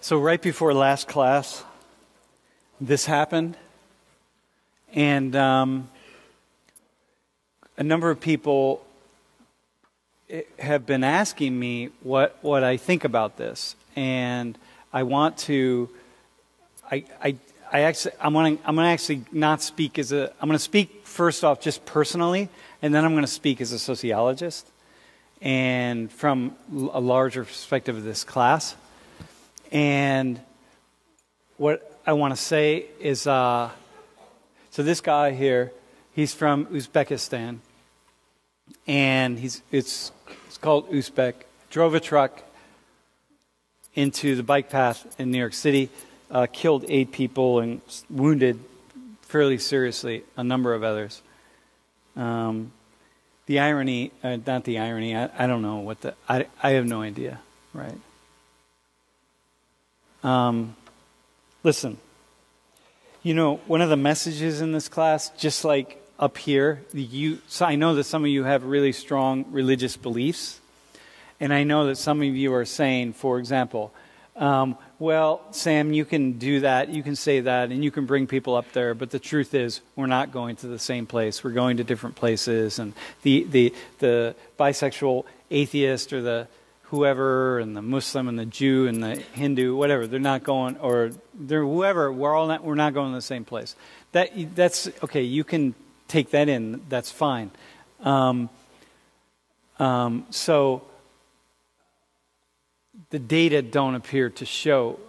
So right before last class, this happened, and a number of people have been asking me what I think about this, and I want to. I'm going to actually not speak as a. I'm going to speak first off just personally, and then I'm going to speak as a sociologist, and from a larger perspective of this class. And what I want to say is, so this guy here, he's from Uzbekistan, and it's called Uzbek. Drove a truck into the bike path in New York City, killed 8 people and wounded fairly seriously a number of others. The irony, not the irony, I don't know what I have no idea, right? Listen, one of the messages in this class, just like up here, so I know that some of you have really strong religious beliefs, and I know that some of you are saying, for example, well, Sam, you can do that, you can say that, and you can bring people up there, but the truth is, we're not going to the same place. We're going to different places, and the bisexual atheist or the whoever, and the Muslim and the Jew and the Hindu, whatever, they're not going, or they're whoever, we're not going to the same place. That's okay. You can take that in. That's fine. So the data don't appear to show,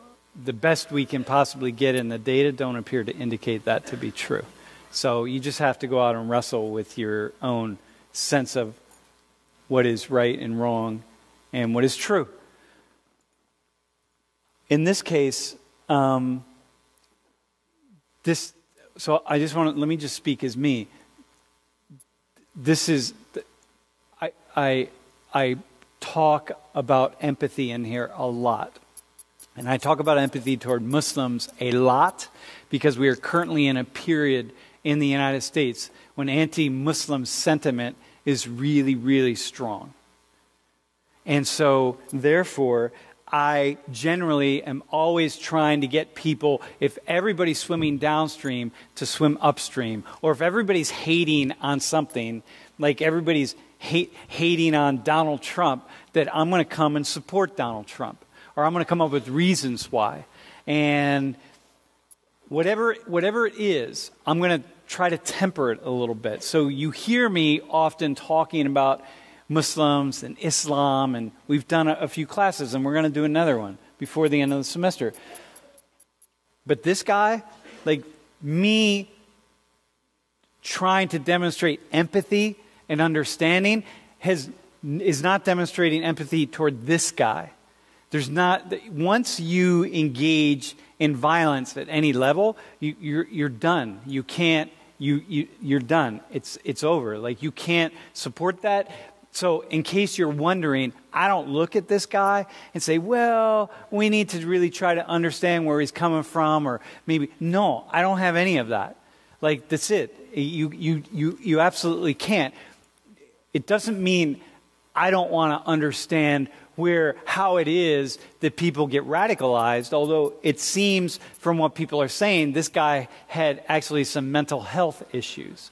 the best we can possibly get in the data don't appear to indicate that to be true. So you just have to go out and wrestle with your own sense of what is right and wrong and what is true. In this case, so I just let me just speak as me. This is, I talk about empathy in here a lot. And I talk about empathy toward Muslims a lot because we are currently in a period in the United States when anti-Muslim sentiment is really, really strong. And so, therefore, I generally am always trying to get people, if everybody's swimming downstream, to swim upstream. Or if everybody's hating on something, like everybody's hating on Donald Trump, that I'm going to come and support Donald Trump. Or I'm going to come up with reasons why. And whatever it is, I'm going to try to temper it a little bit. So you hear me often talking about Muslims and Islam, and we've done a few classes, and we're going to do another one before the end of the semester. But this guy, like me trying to demonstrate empathy and understanding, is not demonstrating empathy toward this guy. There's not, once you engage in violence at any level, you're done. You can't, you're done. It's over. Like, you can't support that. So in case you're wondering, I don't look at this guy and say, well, we need to really try to understand where he's coming from, or maybe, no, I don't have any of that. Like, that's it. You absolutely can't. It doesn't mean I don't want to understand how it is that people get radicalized, although it seems from what people are saying, this guy had actually some mental health issues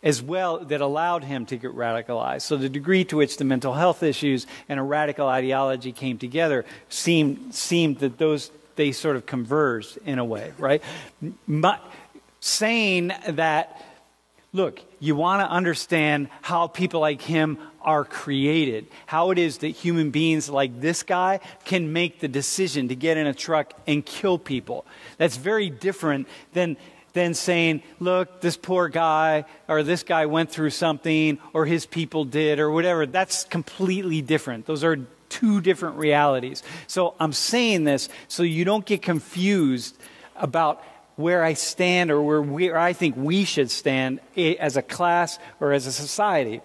as well that allowed him to get radicalized. So the degree to which the mental health issues and a radical ideology came together seemed that they sort of converged in a way, right? Saying that, look, you want to understand how people like him are created, how it is that human beings like this guy can make the decision to get in a truck and kill people. That's very different than saying, look, this poor guy or this guy went through something or his people did or whatever. That's completely different. Those are two different realities. So I'm saying this so you don't get confused about where I stand or where I think we should stand as a class or as a society.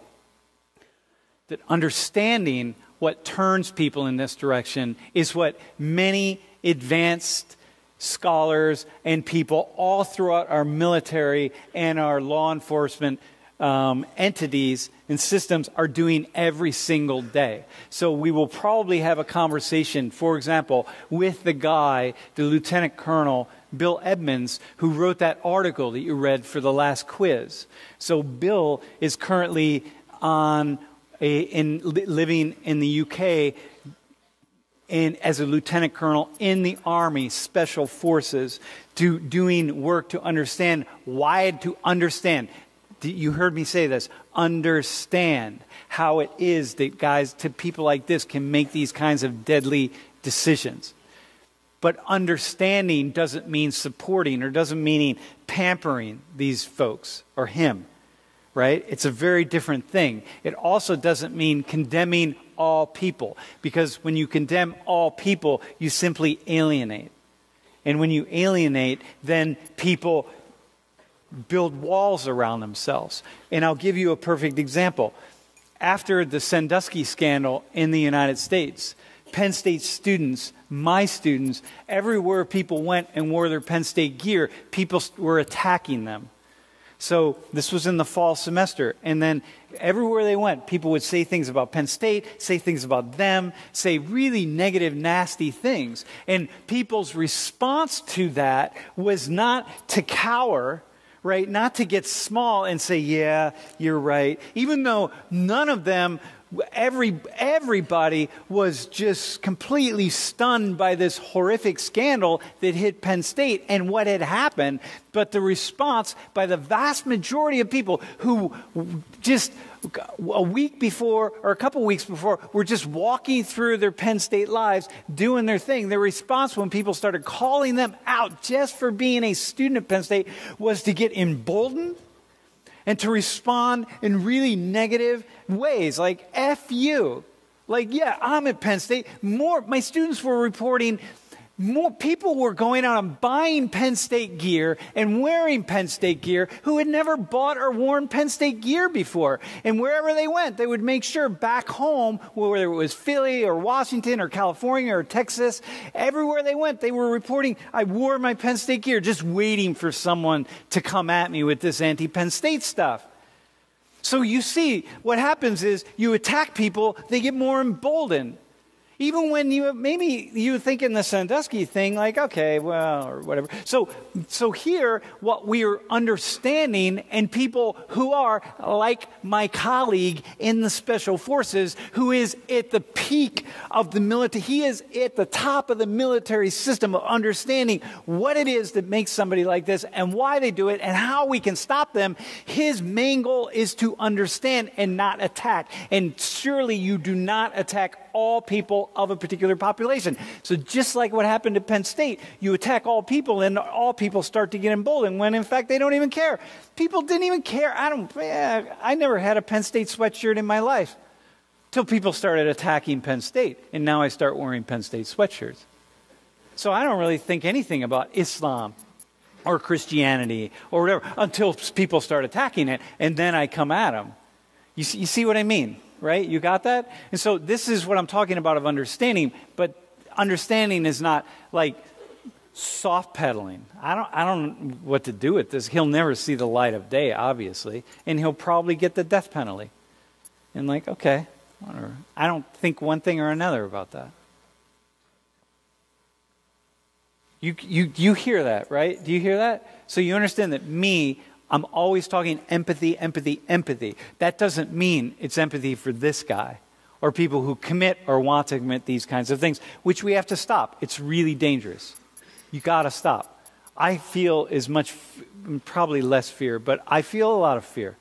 That understanding what turns people in this direction is what many advanced scholars and people all throughout our military and our law enforcement entities and systems are doing every single day. So we will probably have a conversation, for example, with the guy, the Lieutenant Colonel Bill Edmonds, who wrote that article that you read for the last quiz. So Bill is currently living in the UK as a lieutenant colonel in the Army Special Forces, doing work to understand you heard me say this, understand how it is that guys, to people like this, can make these kinds of deadly decisions. But understanding doesn't mean supporting or doesn't mean pampering these folks or him, right? It's a very different thing. It also doesn't mean condemning all people, because when you condemn all people, you simply alienate. And when you alienate, then people build walls around themselves. And I'll give you a perfect example. After the Sandusky scandal in the United States, Penn State students, my students, everywhere people went and wore their Penn State gear, people were attacking them. So this was in the fall semester. And then everywhere they went, people would say things about Penn State, say things about them, say really negative, nasty things. And people's response to that was not to cower, right? Not to get small and say, yeah, you're right. Even though none of them, everybody was just completely stunned by this horrific scandal that hit Penn State and what had happened. But the response by the vast majority of people who just a week before or a couple weeks before were just walking through their Penn State lives, doing their thing, their response when people started calling them out just for being a student at Penn State was to get emboldened and to respond in really negative ways, like F you. Like, yeah, I'm at Penn State. My students were reporting more people were going out and buying Penn State gear and wearing Penn State gear who had never bought or worn Penn State gear before. And wherever they went, they would make sure back home, whether it was Philly or Washington or California or Texas, everywhere they went, they were reporting, I wore my Penn State gear, just waiting for someone to come at me with this anti-Penn State stuff. So you see, what happens is you attack people, they get more emboldened. Even when maybe you think in the Sandusky thing, like, okay, well, or whatever. So here, what we are understanding, and people who are like my colleague in the Special Forces, who is at the peak of the military, he is at the top of the military system of understanding what it is that makes somebody like this and why they do it and how we can stop them. His main goal is to understand and not attack. And surely you do not attack all people of a particular population. So just like what happened at Penn State, you attack all people and all people start to get emboldened when in fact they don't even care. People didn't even care. I never had a Penn State sweatshirt in my life till people started attacking Penn State, and now I start wearing Penn State sweatshirts. So I don't really think anything about Islam or Christianity or whatever until people start attacking it, and then I come at them. You see what I mean? Right? You got that? And so this is what I'm talking about of understanding, but understanding is not like soft pedaling. I don't know what to do with this. He'll never see the light of day, obviously, and he'll probably get the death penalty. And like, okay, whatever. I don't think one thing or another about that. You hear that, right? Do you hear that? So you understand that I'm always talking empathy, empathy, empathy. That doesn't mean it's empathy for this guy or people who commit or want to commit these kinds of things, which we have to stop. It's really dangerous. You got to stop. I feel as much, probably less fear, but I feel a lot of fear.